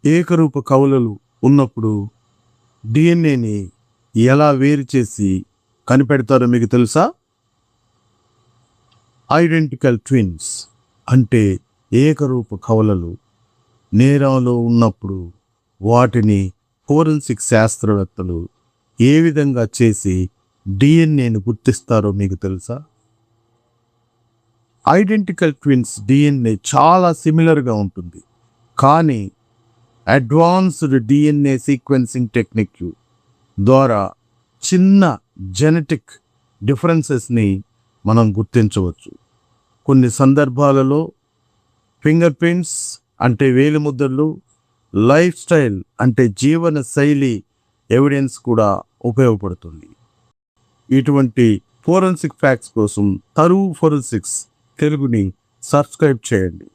ఏకరూప కవలలు ఉన్నప్పుడు డిఎన్ఏని ఎలా వేరు చేసి కనిపెడతారో మీకు తెలుసా? ఐడెంటికల్ ట్విన్స్ అంటే ఏకరూప కవలలు నేరంలో ఉన్నప్పుడు వాటిని ఫోరెన్సిక్ శాస్త్రవేత్తలు ఏ విధంగా చేసి డిఎన్ఏని గుర్తిస్తారో మీకు తెలుసా? ఐడెంటికల్ ట్విన్స్ డిఎన్ఏ చాలా సిమిలర్గా ఉంటుంది, కానీ అడ్వాన్స్డ్ డిఎన్ఏ సీక్వెన్సింగ్ టెక్నిక్ ద్వారా చిన్న జెనెటిక్ డిఫరెన్సెస్ని మనం గుర్తించవచ్చు. కొన్ని సందర్భాలలో ఫింగర్ ప్రింట్స్ అంటే వేలిముద్రలు, లైఫ్ స్టైల్ అంటే జీవన శైలి ఎవిడెన్స్ కూడా ఉపయోగపడుతుంది. ఇటువంటి ఫోరెన్సిక్ ఫ్యాక్ట్స్ కోసం తరువు ఫోరెన్సిక్స్ తెలుగుని సబ్స్క్రైబ్ చేయండి.